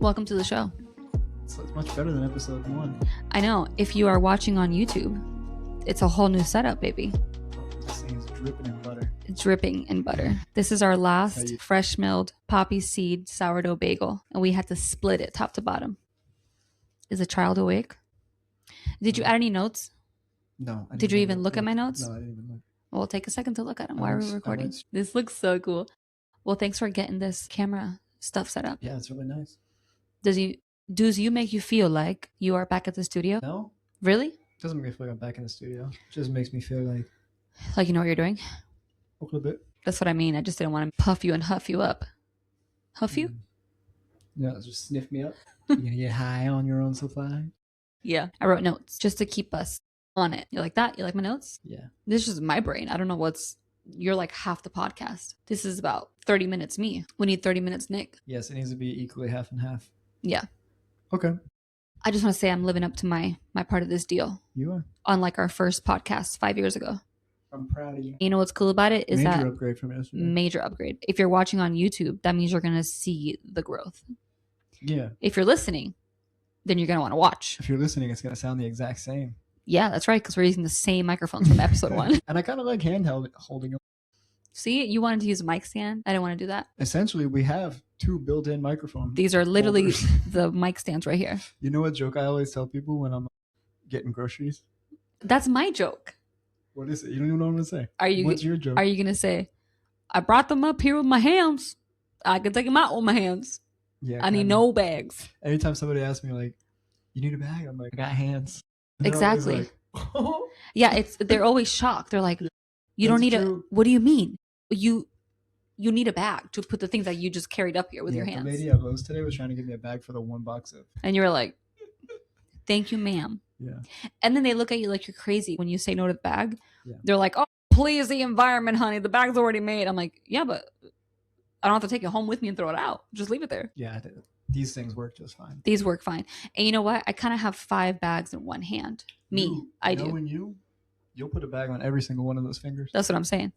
Welcome to the show. So it's much better than episode 1. I know. If you are watching on YouTube, it's a whole new setup, baby. This thing is dripping in butter. It's dripping in butter. This is our last fresh milled poppy seed sourdough bagel, and we had to split it top to bottom. Is the child awake? Did you add any notes? No. Did you even look at my notes? No, I didn't even look. Well, take a second to look at them. Why are we recording? This looks so cool. Well, thanks for getting this camera stuff set up. Yeah, it's really nice. Does you make you feel like you are back at the studio? No. Really? It doesn't make me feel like I'm back in the studio. It just makes me feel like you know what you're doing? A little bit. That's what I mean. I just didn't want to puff you and huff you up. Huff you? No, just sniff me up. You're going to get high on your own supply? Yeah. I wrote notes just to keep us on it. You like that? You like my notes? Yeah. This is my brain. I don't know you're like half the podcast. This is about 30 minutes me. We need 30 minutes Nick. Yes, it needs to be equally half and half. Yeah. Okay. I just want to say I'm living up to my part of this deal. You are. On like our first podcast 5 years ago. I'm proud of you. You know what's cool about it is major upgrade from yesterday. Major upgrade. If you're watching on YouTube, that means you're going to see the growth. Yeah. If you're listening, then you're going to want to watch. If you're listening, it's going to sound the exact same. Yeah, that's right, because we're using the same microphones from episode 1. And I kind of like handheld holding them. See, you wanted to use a mic stand. I didn't want to do that. Essentially, we have 2 built-in microphones. These are literally the mic stands right here. You know what joke I always tell people when I'm getting groceries? That's my joke. What is it? You don't even know what I'm going to say. What's your joke? Are you going to say, I brought them up here with my hands. I can take them out with my hands. Yeah. I need no bags. Anytime somebody asks me, like, you need a bag? I'm like, I got hands. Exactly. Like, oh. Yeah, they're always shocked. They're like, you don't need what do you mean? You need a bag to put the things that you just carried up here with your hands. The lady at Lowe's today was trying to give me a bag for the 1 box of. And you were like, thank you, ma'am. Yeah. And then they look at you like you're crazy when you say no to the bag. Yeah. They're like, oh, please, the environment, honey. The bag's already made. I'm like, yeah, but I don't have to take it home with me and throw it out. Just leave it there. Yeah, these things work just fine. These work fine. And you know what? I kind of have 5 bags in one hand. I do. Knowing you'll put a bag on every single one of those fingers. That's what I'm saying.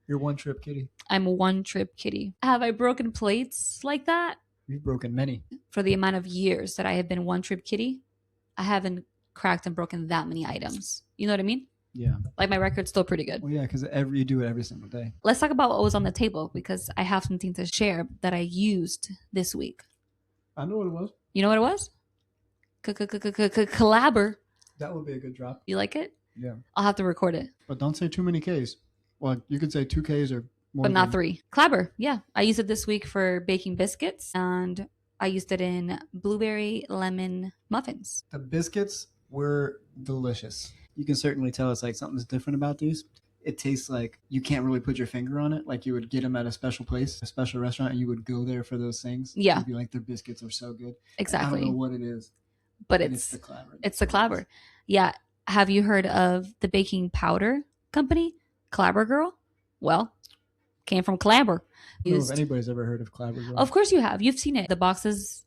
You're one trip kitty. I'm a one trip kitty. Have I broken plates like that? You've broken many. For the amount of years that I have been one trip kitty, I haven't cracked and broken that many items. You know what I mean? Yeah. Like my record's still pretty good. Well, yeah, because you do it every single day. Let's talk about what was on the table because I have something to share that I used this week. I know what it was. You know what it was? Clabber. That would be a good drop. You like it? Yeah. I'll have to record it. But don't say too many Ks. Well, you could say 2 Ks or more. But not 3. Clabber. Yeah. I used it this week for baking biscuits and I used it in blueberry lemon muffins. The biscuits were delicious. You can certainly tell it's like something's different about these. It tastes like you can't really put your finger on it. Like you would get them at a special place, a special restaurant, and you would go there for those things. Yeah. You'd be like, their biscuits are so good. Exactly. I don't know what it is. But it's the Clabber. It's the Clabber. Yeah. Have you heard of the baking powder company? Clabber Girl? Well, came from Clabber. I don't know if anybody's ever heard of Clabber Girl. Of course you have. You've seen it. The boxes,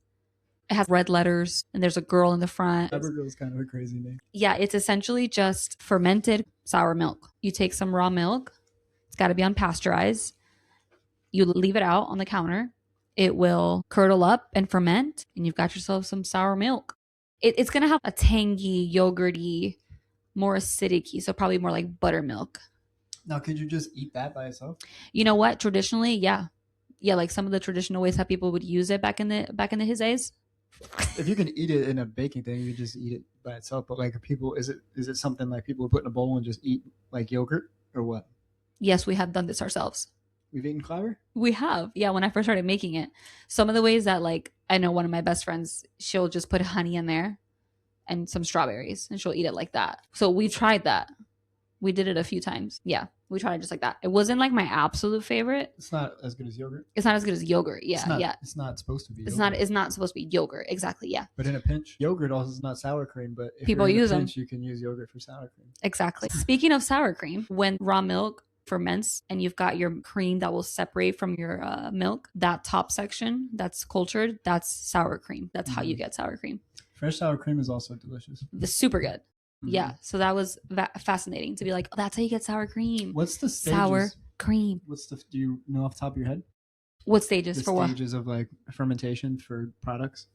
it has red letters and there's a girl in the front. Clabber Girl is kind of a crazy name. Yeah, it's essentially just fermented sour milk. You take some raw milk. It's got to be unpasteurized. You leave it out on the counter. It will curdle up and ferment and you've got yourself some sour milk. It's going to have a tangy, yogurty, more acidic-y, so probably more like buttermilk. Now, could you just eat that by itself? You know what? Traditionally, yeah. Yeah, like some of the traditional ways how people would use it back in the his days. If you can eat it in a baking thing, you can just eat it by itself. But like people, is it something like people would put in a bowl and just eat like yogurt or what? Yes, we have done this ourselves. We've eaten Clabber? We have. Yeah, when I first started making it. Some of the ways that like I know one of my best friends, she'll just put honey in there and some strawberries and she'll eat it like that. So we tried that. We did it a few times. Yeah, we tried it just like that. It wasn't like my absolute favorite. It's not as good as yogurt. It's not as good as yogurt. Yeah, It's not supposed to be. It's not supposed to be yogurt. Exactly. Yeah. But in a pinch, yogurt also is not sour cream. But if people you're in use a pinch, them, you can use yogurt for sour cream. Exactly. Speaking of sour cream, when raw milk ferments and you've got your cream that will separate from your milk, that top section that's cultured, that's sour cream. That's how you get sour cream. Fresh sour cream is also delicious. It's super good. Yeah, so that was fascinating to be like, oh, that's how you get sour cream. What's the stages? Sour cream. Do you know off the top of your head? What stages for what? Stages of like fermentation for products.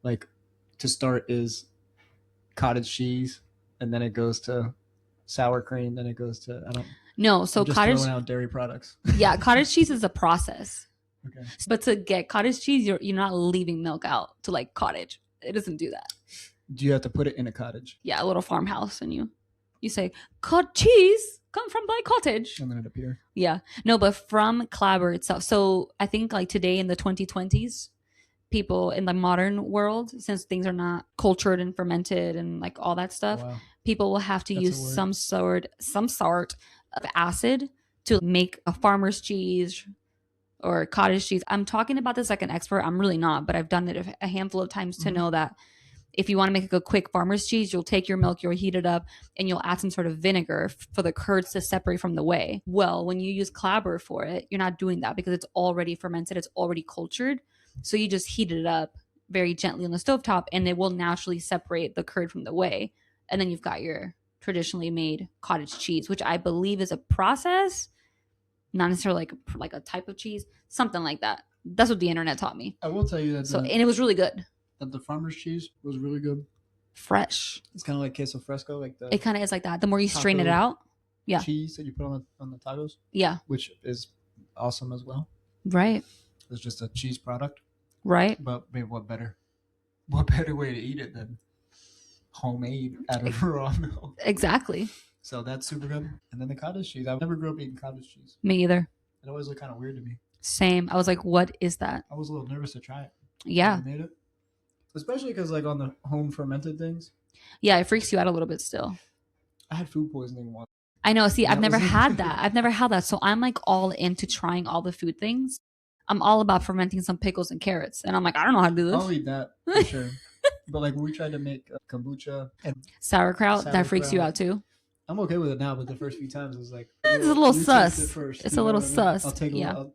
Like to start is cottage cheese, and then it goes to sour cream, then it goes to No, so I'm just cottage. throwing out dairy products. Yeah, cottage cheese is a process. Okay. But to get cottage cheese, you're not leaving milk out to like cottage. It doesn't do that. Do you have to put it in a cottage? Yeah, a little farmhouse, and you say, "Cod cheese come from my cottage," and then it appears. Yeah, no, but from Clabber itself. So I think like today in the 2020s, people in the modern world, since things are not cultured and fermented and like all that stuff, Wow. people will have to That's use some sort of acid to make a farmer's cheese or cottage cheese. I'm talking about this like an expert. I'm really not, but I've done it a handful of times to know that if you want to make a quick farmer's cheese, you'll take your milk, you'll heat it up, and you'll add some sort of vinegar for the curds to separate from the whey. Well, when you use Clabber for it, you're not doing that because it's already fermented, it's already cultured. So you just heat it up very gently on the stovetop, and it will naturally separate the curd from the whey. And then you've got your traditionally made cottage cheese, which I believe is a process, not necessarily like a type of cheese, something like that. That's what the internet taught me. I will tell you that. And it was really good. That the farmer's cheese was really good. Fresh. It's kind of like queso fresco, like it kind of is like that. The more you strain it out, cheese that you put on the tacos, which is awesome as well. Right. It's just a cheese product, right? But I mean, what better way to eat it than homemade out of raw milk? Exactly. So that's super good. And then the cottage cheese. I never grew up eating cottage cheese. Me either. It always looked kind of weird to me. Same. I was like, what is that? I was a little nervous to try it. Yeah. I made it. Especially because like on the home fermented things. Yeah, it freaks you out a little bit still. I had food poisoning once. I know. See, I've never had that. I've never had that. So I'm like all into trying all the food things. I'm all about fermenting some pickles and carrots. And I'm like, I don't know how to do this. I'll eat that for sure. But like when we tried to make kombucha and sauerkraut, that freaks you out too. I'm okay with it now, but the first few times it was like it's a little sus. It's a little sus. I'll take a little.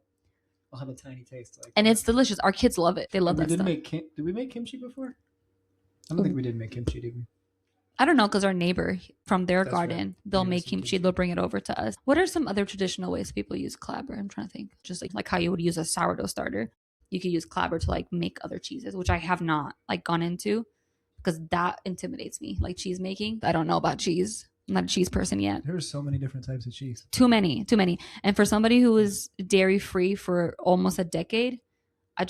I'll have a tiny taste. And it's delicious. Our kids love it. They love that stuff. Did we make kimchi before? I don't think we did make kimchi, did we? I don't know, because our neighbor from their garden, they'll make kimchi. They'll bring it over to us. What are some other traditional ways people use Clabber? I'm trying to think. Just like how you would use a sourdough starter. You could use Clabber to like make other cheeses, which I have not like gone into because that intimidates me. Like cheese making. I don't know about cheese. I'm not a cheese person yet. There's so many different types of cheese. Too many. And for somebody who was dairy free for almost a decade, I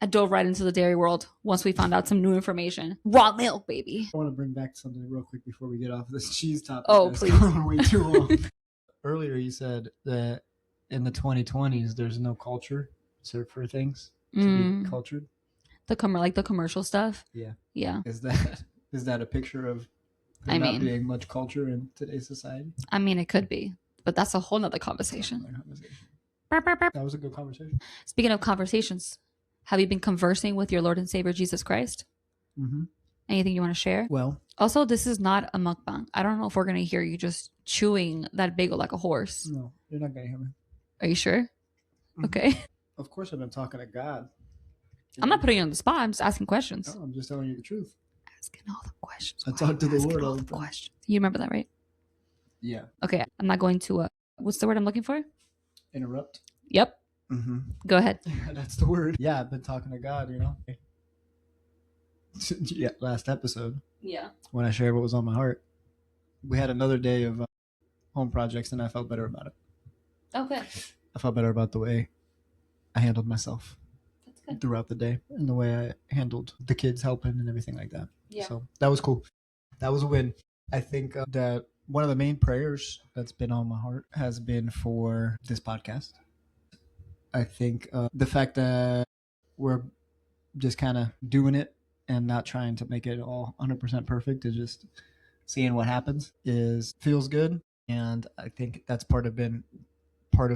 dove right into the dairy world once we found out some new information. Raw milk, baby. I want to bring back something real quick before we get off this cheese topic. Oh, please. Going way too long. Earlier you said that in the 2020s there's no culture for things to be cultured. The commercial stuff. Yeah. Yeah. Is that a picture of there not being much culture in today's society? I mean, it could be, but that's a whole nother conversation. That was a good conversation. Speaking of conversations, have you been conversing with your Lord and Savior Jesus Christ? Mm-hmm. Anything you want to share? Well, also, this is not a mukbang. I don't know if we're going to hear you just chewing that bagel like a horse. No, you're not going to hear me. Are you sure? Mm-hmm. Okay. Of course, I've been talking to God. I'm not putting you on the spot. I'm just asking questions. No, I'm just telling you the truth. Asking all the questions. I talk to the Lord all the time. Questions. You remember that, right? Yeah. Okay. I'm not going to, what's the word I'm looking for? Interrupt. Yep. Mm-hmm. Go ahead. That's the word. Yeah, I've been talking to God, Yeah, last episode. Yeah. When I shared what was on my heart. We had another day of home projects and I felt better about it. Okay. I felt better about the way I handled myself. That's good. Throughout the day and the way I handled the kids helping and everything like that. Yeah. So that was cool. That was a win. I think that one of the main prayers that's been on my heart has been for this podcast. I think the fact that we're just kind of doing it and not trying to make it all 100% perfect is just seeing what happens feels good. And I think that's part of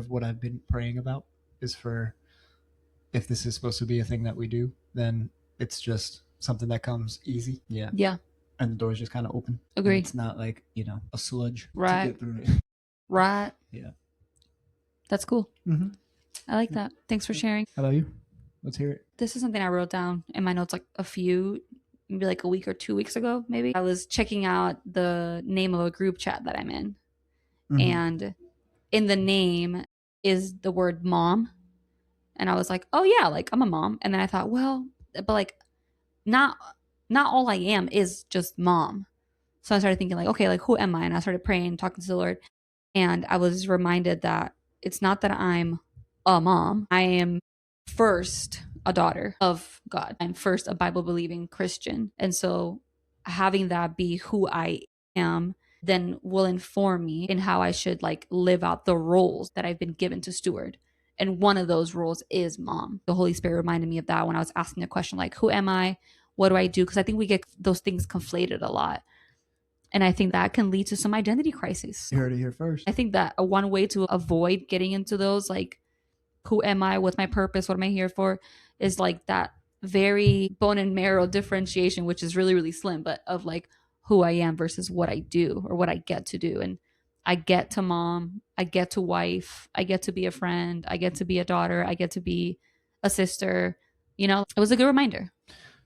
what I've been praying about is for, if this is supposed to be a thing that we do, then it's just something that comes easy. Yeah. Yeah. And the door's just kind of open. Agree. And it's not like, a sludge right. to get through it. Right. Yeah. That's cool. Mm-hmm. I like that. Thanks for sharing. How about you? Let's hear it. This is something I wrote down in my notes maybe like a week or 2 weeks ago, maybe. I was checking out the name of a group chat that I'm in. Mm-hmm. And in the name is the word mom. And I was like, oh yeah, like I'm a mom. And then I thought, well, but like not all I am is just mom. So I started thinking like, okay, like who am I? And I started praying, talking to the Lord. And I was reminded that it's not that I'm a mom. I am first a daughter of God. I'm first a Bible believing Christian. And so having that be who I am then will inform me in how I should like live out the roles that I've been given to steward. And one of those roles is mom. The Holy Spirit reminded me of that when I was asking the question like, who am I? What do I do? Because I think we get those things conflated a lot. And I think that can lead to some identity crises. You heard it here first. I think that one way to avoid getting into those, like, who am I? What's my purpose? What am I here for? Is like that very bone and marrow differentiation, which is really, really slim, but of like who I am versus what I do or what I get to do. And I get to mom, I get to wife, I get to be a friend, I get to be a daughter, I get to be a sister. You know, it was a good reminder.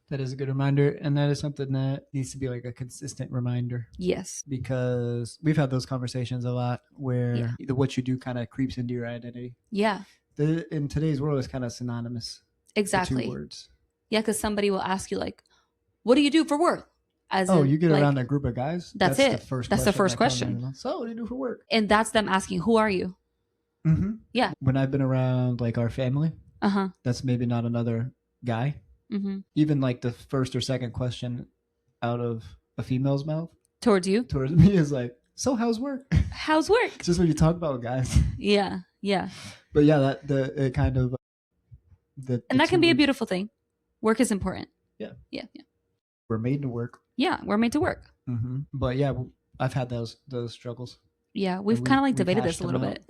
That is a good reminder. And that is something that needs to be like a consistent reminder. Yes. Because we've had those conversations a lot where what you do kind of creeps into your identity. Yeah. In today's world, it's kind of synonymous. Exactly. The two words. Yeah, because somebody will ask you like, what do you do for work? As you get like, around a group of guys? That's it. That's the first question. So what do you do for work? And that's them asking, who are you? Mm-hmm. Yeah. When I've been around like our family, that's maybe not another guy. Mm-hmm. Even like the first or second question out of a female's mouth towards me is like, so how's work? How's work? It's just when you talk about guys. Yeah. But yeah, it kind of and that can be a beautiful thing. Work is important. Yeah. We're made to work. Yeah, we're made to work. Mm-hmm. But yeah, I've had those struggles. Yeah, we've kind of like debated this a little bit.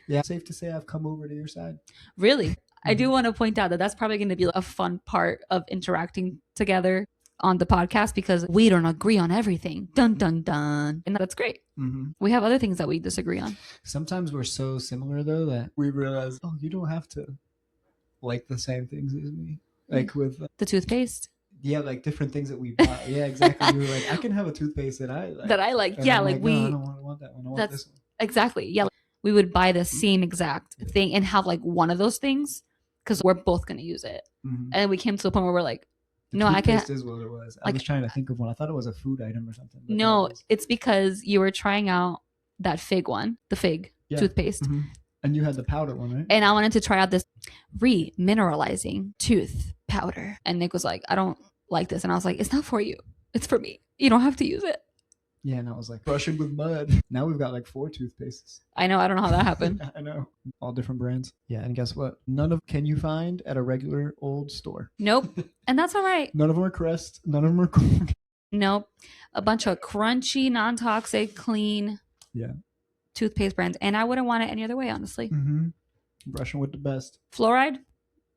Yeah, safe to say I've come over to your side. Really? Mm-hmm. I do want to point out that that's probably going to be a fun part of interacting together on the podcast because we don't agree on everything. Dun, dun, dun. And that's great. Mm-hmm. We have other things that we disagree on. Sometimes we're so similar, though, that we realize, oh, you don't have to like the same things as me. Like with the toothpaste. Yeah, like different things that we buy. Yeah, exactly. We were like, I can have a toothpaste that I like. Yeah, I'm like we. No, I don't want that one. I want this one. Exactly. Yeah, we would buy the same exact thing and have like one of those things because we're both gonna use it. Mm-hmm. And we came to the point where we're like, no, I can't. Is what it was. I was trying to think of one. I thought it was a food item or something. No, it's because you were trying out that fig one, the fig toothpaste. Mm-hmm. And you had the powder one, right? And I wanted to try out this remineralizing tooth powder. And Nick was like, I don't like this. And I was like, it's not for you. It's for me. You don't have to use it. Yeah, and I was like, brushing with mud. Now we've got like 4 toothpastes. I know. I don't know how that happened. I know. All different brands. Yeah, and guess what? None of can you find at a regular old store. Nope. And that's all right. None of them are Crest. None of them are cool. Nope. A bunch of crunchy, non-toxic, clean toothpaste brands. And I wouldn't want it any other way, honestly. Mm-hmm. Brushing with the best. Fluoride?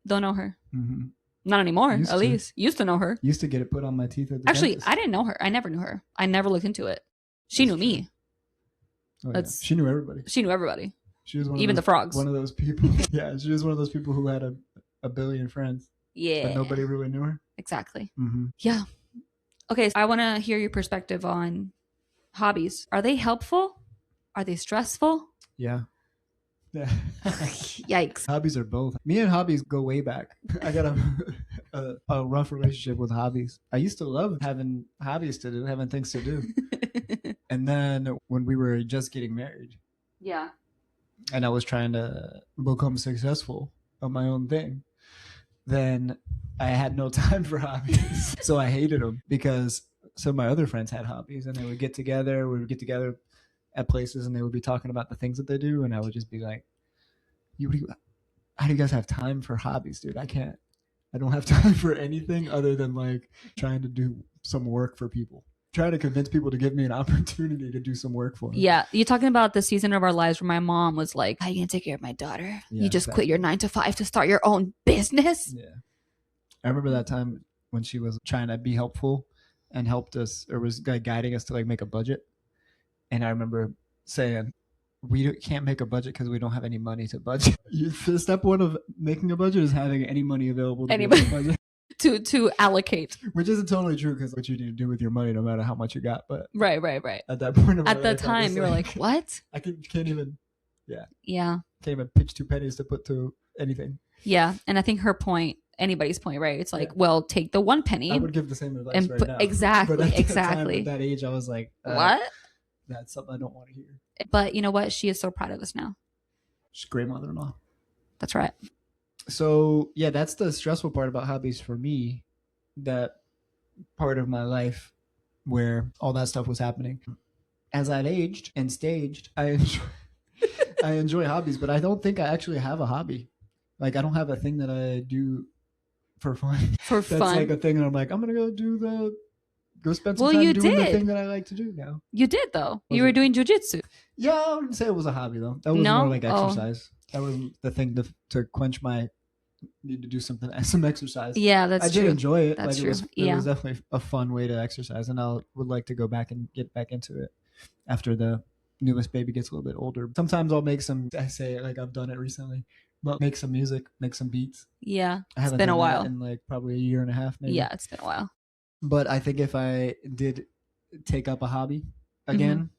Don't know her. Mm-hmm. Not anymore, at least. Used to know her. Used to get it put on my teeth at the Actually, dentist. I didn't know her. I never knew her. I never looked into it. She knew me. Oh, yeah. She knew everybody. She knew everybody. She was even the frogs. One of those people. Yeah, she was one of those people who had a billion friends. Yeah. But nobody really knew her. Exactly. Mm-hmm. Yeah. Okay, so I want to hear your perspective on hobbies. Are they helpful? Are they stressful? Yeah. Yikes. Hobbies are both. Me and hobbies go way back. I got a rough relationship with hobbies. I used to love having hobbies to do, having things to do. And then when we were just getting married. Yeah. And I was trying to become successful on my own thing. Then I had no time for hobbies. So I hated them because some of my other friends had hobbies and they would get together. We would get together at places and they would be talking about the things that they do. And I would just be like, how do you guys have time for hobbies, dude? I don't have time for anything other than like trying to do some work for people. Trying to convince people to give me an opportunity to do some work for them. Yeah. You're talking about the season of our lives where my mom was like, how are you going to take care of my daughter? Yeah, you just quit your 9 to 5 to start your own business? Yeah. I remember that time when she was trying to be helpful and helped us or was guiding us to like make a budget. And I remember saying, we can't make a budget because we don't have any money to budget. Step one of making a budget is having any money available to make a budget. to allocate. Which isn't totally true because what you need to do with your money no matter how much you got. But right. At that point of at the time you were like, what? I can't even yeah. Can't even pitch 2 pennies to put to anything. Yeah. And I think her point anybody's point, right? It's like, Yeah. well, take the 1 penny. I would give the same advice and right put, now. exactly, But at exactly. That age, I was like, what? That's something I don't want to hear. But you know what? She is so proud of us now. She's a great mother-in-law. That's right. So yeah, that's the stressful part about hobbies for me. That part of my life where all that stuff was happening. As I'd aged and staged, I enjoy hobbies, but I don't think I actually have a hobby. Like I don't have a thing that I do for fun. That's like a thing that I'm like, I'm gonna go spend some time doing the thing that I like to do now. You did though. You were doing jujitsu. Yeah, I wouldn't say it was a hobby though. That was more like exercise. That was the thing to quench my need to do some exercise. Yeah, that's true. I did enjoy it. That's true. It was definitely a fun way to exercise, and I would like to go back and get back into it after the newest baby gets a little bit older. Sometimes I'll make some. I say it like I've done it recently, but make some music, make some beats. Yeah, it's been a while. In like probably a year and a half, maybe. Yeah, it's been a while. But I think if I did take up a hobby again,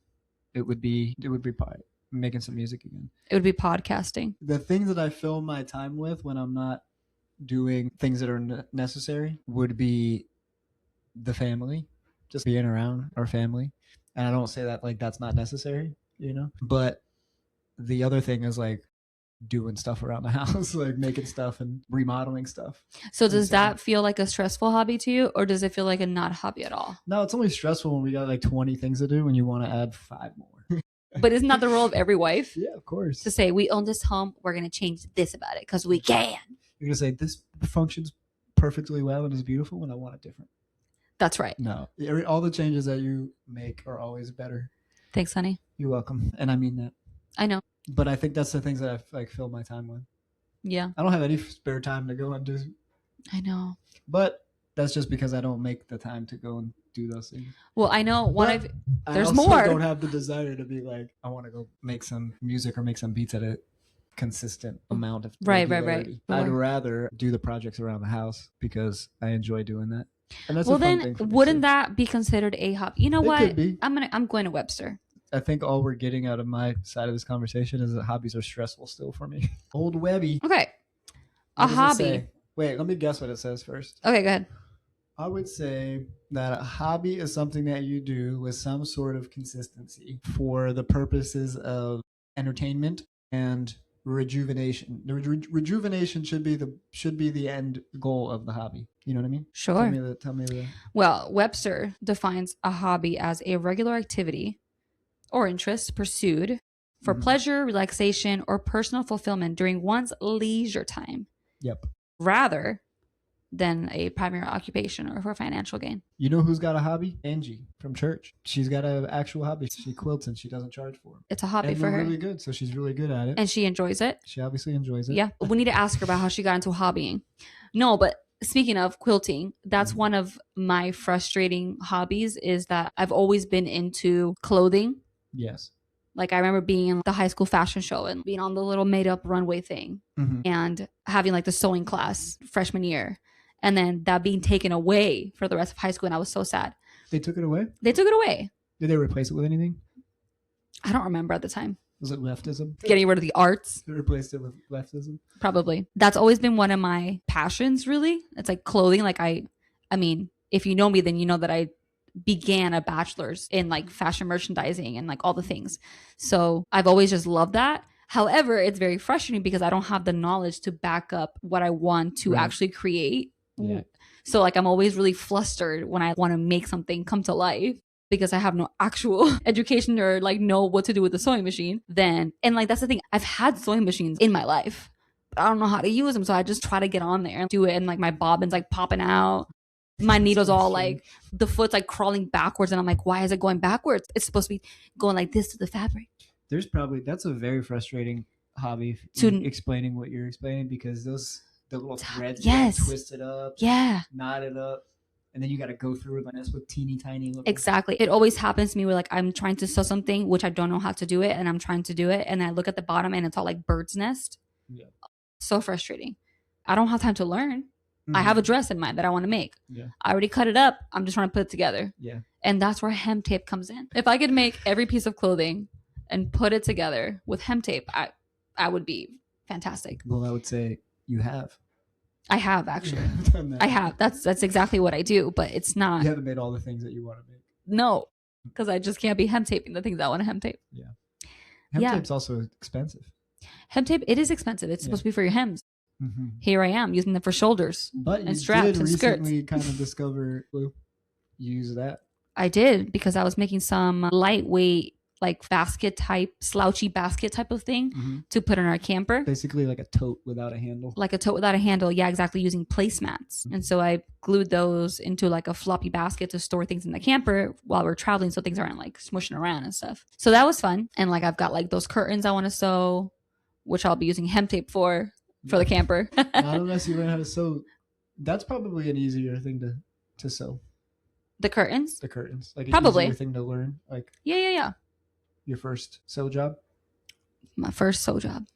it would be probably making some music again. It would be podcasting. The things that I fill my time with when I'm not doing things that are necessary would be the family, just being around our family. And I don't say that like that's not necessary, you know, but the other thing is like doing stuff around the house, like making stuff and remodeling stuff. So does that feel like a stressful hobby to you, or does it feel like a not hobby at all? No, it's only stressful when we got like 20 things to do and you want to add 5 more. But isn't that the role of every wife? Yeah, of course. To say, we own this home, we're going to change this about it because we can. You're going to say, this functions perfectly well and is beautiful and I want it different. That's right. No, all the changes that you make are always better. Thanks, honey. You're welcome. And I mean that. I know. But I think that's the things that I like fill my time with. Yeah. I don't have any spare time to go and do. I know. But that's just because I don't make the time to go and do those things. Well, I know there's more. I don't have the desire to be like, I want to go make some music or make some beats at a consistent amount of regularity. Right. I'd rather do the projects around the house because I enjoy doing that. And that's a fun thing for me wouldn't that be considered a hobby? You know what? Could be. I'm going to Webster. I think all we're getting out of my side of this conversation is that hobbies are stressful still for me. Old Webby. Okay. A hobby. Wait, let me guess what it says first. Okay, go ahead. I would say that a hobby is something that you do with some sort of consistency for the purposes of entertainment and rejuvenation. The rejuvenation should be the end goal of the hobby. You know what I mean? Sure. Tell me the. Well, Webster defines a hobby as a regular activity or interest pursued for pleasure, relaxation, or personal fulfillment during one's leisure time. Yep. Rather than a primary occupation or for financial gain. You know who's got a hobby? Angie from church. She's got an actual hobby. She quilts and she doesn't charge for it. It's a hobby for her. Really good. So she's really good at it. And she enjoys it. She obviously enjoys it. Yeah. We need to ask her about how she got into hobbying. No, but speaking of quilting, that's one of my frustrating hobbies is that I've always been into clothing. Yes. Like I remember being in the high school fashion show and being on the little made up runway thing and having like the sewing class freshman year. And then that being taken away for the rest of high school. And I was so sad. They took it away? They took it away. Did they replace it with anything? I don't remember at the time. Was it leftism? Getting rid of the arts. They replaced it with leftism? Probably. That's always been one of my passions, really. It's like clothing. Like I mean, if you know me, then you know that I began a bachelor's in like fashion merchandising and like all the things. So I've always just loved that. However, it's very frustrating because I don't have the knowledge to back up what I want to actually create. Yeah. So like I'm always really flustered when I want to make something come to life because I have no actual education or like know what to do with the sewing machine. And like that's the thing, I've had sewing machines in my life, but I don't know how to use them. So I just try to get on there and do it, and like my bobbin's like popping out. My needle's all like, the foot's like crawling backwards, and I'm like, why is it going backwards? It's supposed to be going like this to the fabric. That's a very frustrating hobby to explaining what you're explaining, because the little threads get twisted up, knotted up, and then you got to go through it with teeny tiny little. Exactly. It always happens to me where like I'm trying to sew something which I don't know how to do it, and I'm trying to do it, and I look at the bottom and it's all like bird's nest. Yeah. So frustrating. I don't have time to learn. I have a dress in mind that I want to make. Yeah. I already cut it up. I'm just trying to put it together. Yeah. And that's where hem tape comes in. If I could make every piece of clothing and put it together with hem tape, I would be fantastic. Well, I would say you have. I have actually. I've done that. I have. That's exactly what I do, but it's not. You haven't made all the things that you want to make. No, because I just can't be hem taping the things I want to hem tape. Yeah. Hem tape's also expensive. Hem tape, it is expensive. It's supposed to be for your hems. Mm-hmm. Here I am using them for shoulders and straps and skirts. But you did recently kind of discover glue. You use that. I did, because I was making some lightweight, like basket type, slouchy basket type of thing to put in our camper. Basically like a tote without a handle. Like a tote without a handle. Yeah, exactly. Using placemats. And so I glued those into like a floppy basket to store things in the camper while we're traveling, so things aren't like smushing around and stuff. So that was fun. And like I've got like those curtains I want to sew, which I'll be using hem tape for the camper. Not unless you learn how to sew. That's probably an easier thing to sew. The curtains? The curtains. Like probably. An easier thing to learn. Like Yeah. Your first sew job? My first sew job.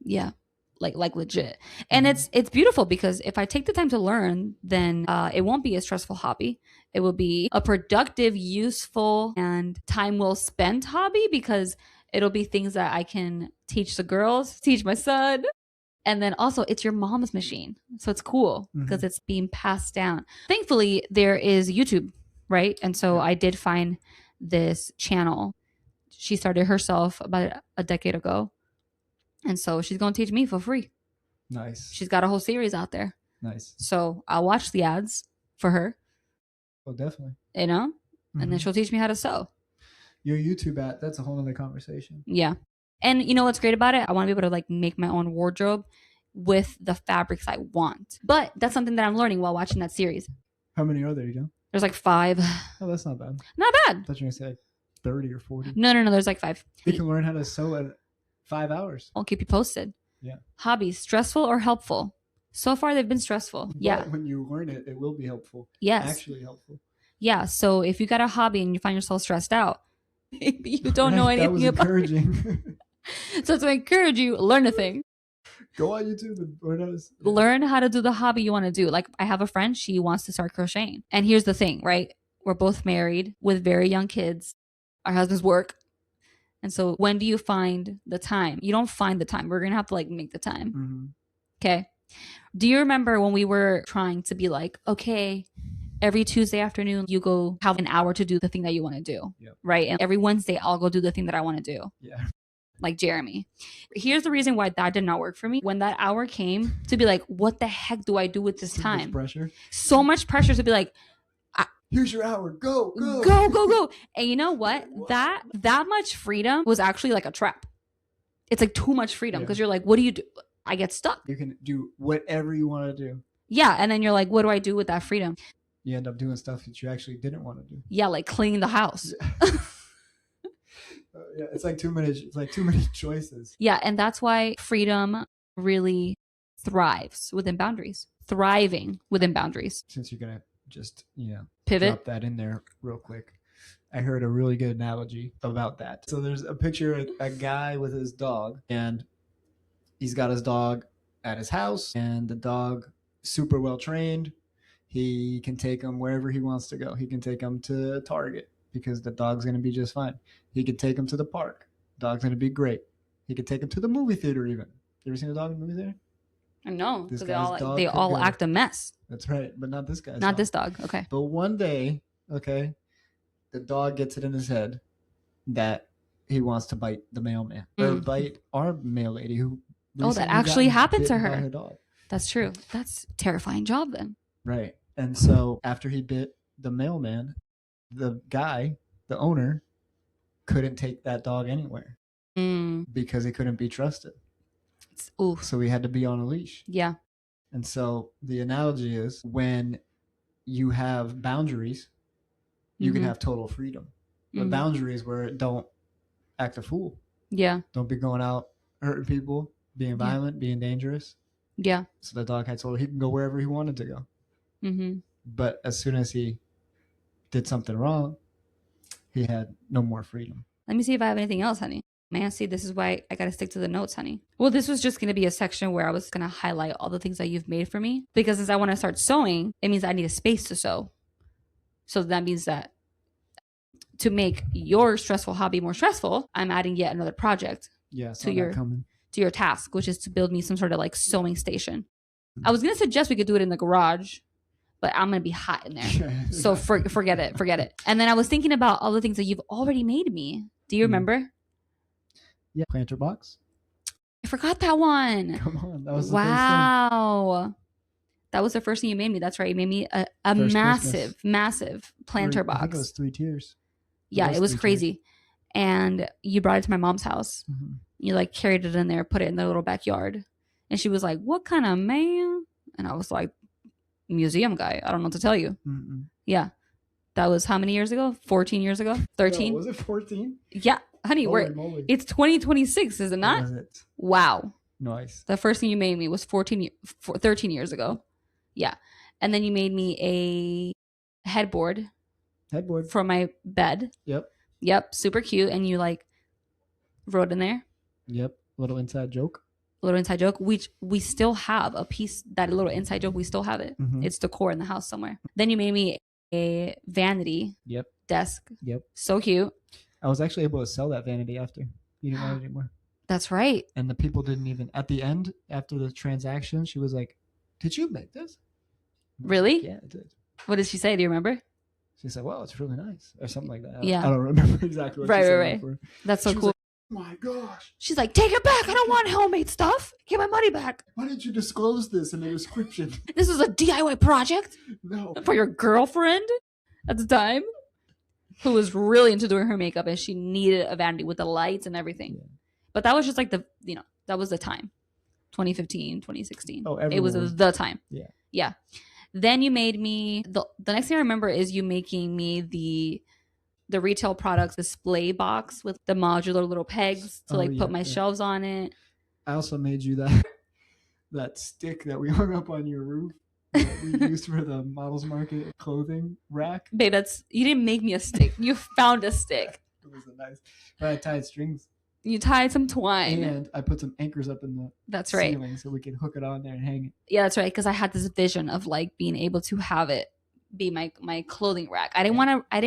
Yeah. Like legit. And it's beautiful, because if I take the time to learn, then it won't be a stressful hobby. It will be a productive, useful, and time well spent hobby, because it'll be things that I can teach the girls, teach my son. And then also it's your mom's machine. So it's cool because it's being passed down. Thankfully, there is YouTube, right? And so I did find this channel. She started herself about a decade ago. And so she's going to teach me for free. Nice. She's got a whole series out there. Nice. So I'll watch the ads for her. Oh, definitely. You know? And then she'll teach me how to sew. Your YouTube ad, that's a whole other conversation. Yeah. And you know what's great about it? I want to be able to like make my own wardrobe with the fabrics I want. But that's something that I'm learning while watching that series. How many are there, There's like 5. Oh, that's not bad. Not bad. I thought you were going to say like 30 or 40. No. There's like 5. You can learn how to sew in 5 hours. I'll keep you posted. Yeah. Hobbies, stressful or helpful? So far, they've been stressful. But when you learn it, it will be helpful. Yes. Actually helpful. Yeah. So if you got a hobby and you find yourself stressed out, maybe you don't know anything that was about encouraging. So to encourage you, learn a thing. Go on YouTube and learn how to do the hobby you want to do. Like I have a friend, she wants to start crocheting. And here's the thing, right? We're both married with very young kids. Our husbands work. And so when do you find the time? You don't find the time. We're going to have to like make the time. Okay. Do you remember when we were trying to be like, okay, every Tuesday afternoon, you go have an hour to do the thing that you want to do. Yep. Right. And every Wednesday, I'll go do the thing that I want to do. Yeah. Like Jeremy. Here's the reason why that did not work for me. When that hour came to be like, what the heck do I do with this time? So much pressure to be like, here's your hour. Go. And you know what? That much freedom was actually like a trap. It's like too much freedom because you're like, what do you do? I get stuck. You can do whatever you want to do. Yeah. And then you're like, what do I do with that freedom? You end up doing stuff that you actually didn't want to do. Yeah. Like cleaning the house. Yeah, it's like too many choices. Yeah, and that's why freedom really thrives within boundaries. Thriving within boundaries. Since you're gonna just pivot, drop that in there real quick. I heard a really good analogy about that. So there's a picture of a guy with his dog, and he's got his dog at his house, and the dog super well trained. He can take him wherever he wants to go. He can take him to Target, because the dog's going to be just fine. He could take him to the park. Dog's going to be great. He could take him to the movie theater even. You ever seen a dog in the movie theater? No, because they all act a mess. That's right, but not this guy. Not this dog, okay. But one day, the dog gets it in his head that he wants to bite the mailman. Or bite our mail lady who... Oh, that actually happened to her. That's true. That's a terrifying job then. Right. And so after he bit the mailman, the guy, the owner, couldn't take that dog anywhere because he couldn't be trusted. So he had to be on a leash. Yeah. And so the analogy is when you have boundaries, you can have total freedom. But boundaries where don't act a fool. Yeah. Don't be going out hurting people, being violent, being dangerous. Yeah. So the dog had told he can go wherever he wanted to go. But as soon as he did something wrong, he had no more freedom. Let me see if I have anything else, honey. Man, see, this is why I got to stick to the notes, honey. Well, this was just going to be a section where I was going to highlight all the things that you've made for me. Because as I want to start sewing, it means I need a space to sew. So that means that to make your stressful hobby more stressful, I'm adding yet another project to your task, which is to build me some sort of like sewing station. I was gonna suggest we could do it in the garage, but I'm gonna be hot in there. So forget it. And then I was thinking about all the things that you've already made me. Do you remember? Yeah, planter box. I forgot that one. Come on, that was the first thing. Wow. That was the first thing you made me. That's right. You made me a First massive planter box. I think it was 3 tiers. Yeah, it was 3 crazy. tiers. And you brought it to my mom's house. Mm-hmm. You like carried it in there, put it in the little backyard. And she was like, "What kind of man?" And I was like, "Museum guy. I don't know what to tell you." Mm-mm. Yeah. That was how many years ago? 14 years ago? 13? No, was it 14? Yeah. Honey, it's 2026, is it not? Was it? Wow. Nice. The first thing you made me was 13 years ago. Yeah. And then you made me a headboard for my bed. Yep. Super cute. And you like wrote in there. Yep. Little inside joke. Which we still have a piece, that little inside joke. We still have it. Mm-hmm. It's decor in the house somewhere. Then you made me a vanity desk. Yep. So cute. I was actually able to sell that vanity after. You didn't want it anymore. That's right. And the people didn't even, at the end, after the transaction, she was like, "Did you make this?" Really? Like, yeah, I did. What did she say? Do you remember? She said, "Well, it's really nice," or something like that. Yeah. I don't remember exactly what she said. Right. That's so cool. Like, "Oh my gosh." She's like, "Take it back. I don't want homemade stuff. Get my money back." Why didn't you disclose this in the description? This is a DIY project? No. For your girlfriend at the time, who was really into doing her makeup, and she needed a vanity with the lights and everything. Yeah. But that was just like that was the time. 2015, 2016. Oh, it was the time. Yeah. Then you made me, the next thing I remember is you making me the retail products display box with the modular little pegs to put my shelves on it. I also made you that stick that we hung up on your roof that we used for the Models Market clothing rack. Babe, you didn't make me a stick. You found a stick. It was nice. But I tied strings. You tied some twine. And I put some anchors up in the ceiling so we could hook it on there and hang it. Yeah, that's right. Because I had this vision of like being able to have it be my clothing rack. I didn't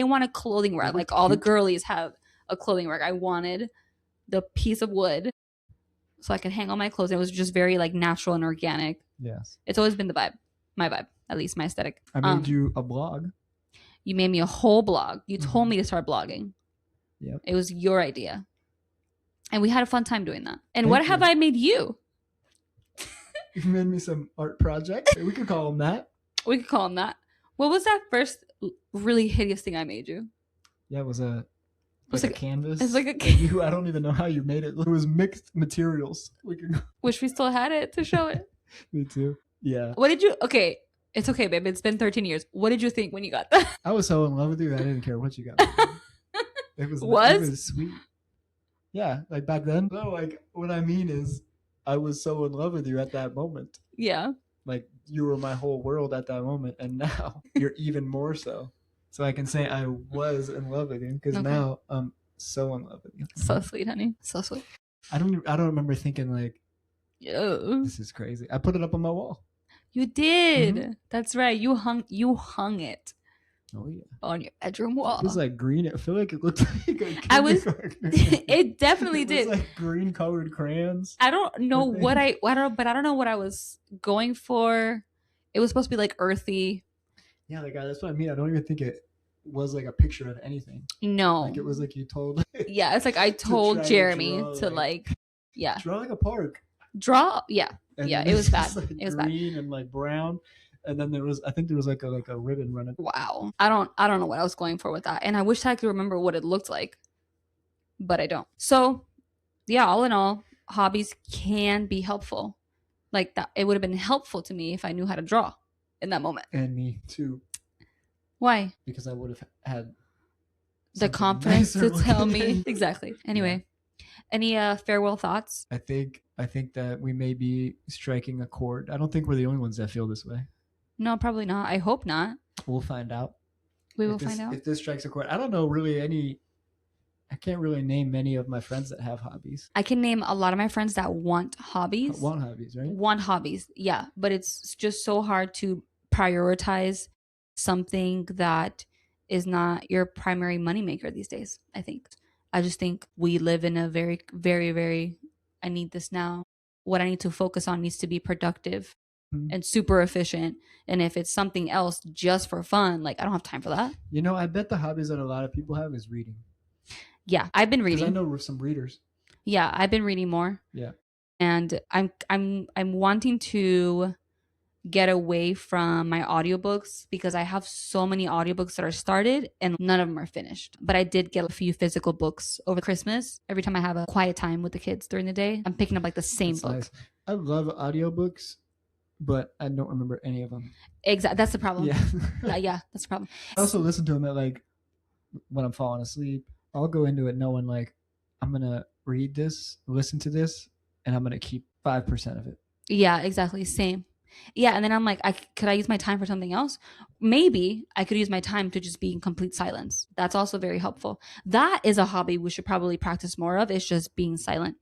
want a clothing rack like all the girlies have a clothing rack. I wanted the piece of wood so I could hang all my clothes. It was just very like natural and organic. Yes. It's always been my vibe, at least my aesthetic. I made you a blog. You made me a whole blog. You told me to start blogging. Yep. It was your idea. And we had a fun time doing that. And what have I made you? You made me some art projects. We could call them that. We could call them that. What was that first really hideous thing I made you? Yeah, it was a canvas. It's like a canvas. I don't even know how you made it. It was mixed materials. Wish we still had it to show it. Me too. Yeah. What did you... Okay, it's okay, babe. It's been 13 years. What did you think when you got that? I was so in love with you, I didn't care what you got. It was sweet. Yeah, like back then. No, like what I mean is I was so in love with you at that moment. Yeah. Like you were my whole world at that moment, and now you're even more so. So I can say I was in love with you because now I'm so in love with you. So sweet, honey. So sweet. I don't remember thinking like, yo, this is crazy. I put it up on my wall. You did. Mm-hmm. That's right. You hung it. Oh yeah. On your bedroom wall. It was like green. I feel like it looked like a it definitely did. It was like green colored crayons. I don't know but I don't know what I was going for. It was supposed to be like earthy. Yeah, like that's what I mean. I don't even think it was like a picture of anything. No. Like it was like you told. Yeah, it's like I told Jeremy to like draw like a park. Yeah. And yeah, it was bad. Like it was green and like brown. And then I think there was like a ribbon running. Wow. I don't know what I was going for with that. And I wish I could remember what it looked like, but I don't. So yeah, all in all, hobbies can be helpful. Like that, it would have been helpful to me if I knew how to draw in that moment. And me too. Why? Because I would have had the confidence to tell me. Exactly. Anyway, any farewell thoughts? I think that we may be striking a chord. I don't think we're the only ones that feel this way. No, probably not. I hope not. We'll find out. We will find out. If this strikes a chord. I don't know really I can't really name many of my friends that have hobbies. I can name a lot of my friends that want hobbies. Want hobbies, right? Want hobbies, yeah. But it's just so hard to prioritize something that is not your primary moneymaker these days, I think. I just think we live in a very, very, very, I need this now. What I need to focus on needs to be productive and super efficient. And if it's something else just for fun, like I don't have time for that. You know, I bet the hobbies that a lot of people have is reading. Yeah, I've been Because reading. I know some readers. Yeah, I've been reading more. Yeah. And I'm wanting to get away from my audiobooks because I have so many audiobooks that are started and none of them are finished. But I did get a few physical books over Christmas. Every time I have a quiet time with the kids during the day, I'm picking up like the same That's book. nice. I love audiobooks, but I don't remember any of them. Exactly. That's the problem. Yeah. Yeah, that's the problem. I also listen to them at like when I'm falling asleep. I'll go into it knowing like I'm going to read this, listen to this, and I'm going to keep 5% of it. Yeah, exactly. Same. Yeah, and then I'm like, could I use my time for something else? Maybe I could use my time to just be in complete silence. That's also very helpful. That is a hobby we should probably practice more of. It's just being silent.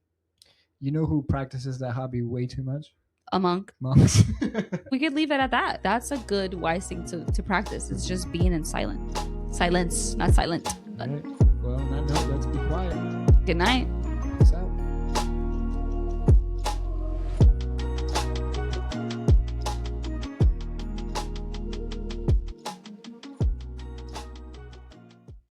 You know who practices that hobby way too much? A monk. Monks. We could leave it at that. That's a good, wise thing to practice. It's just being in silence. Silence, not silent. All right. Well, on that note, let's be quiet. Good night.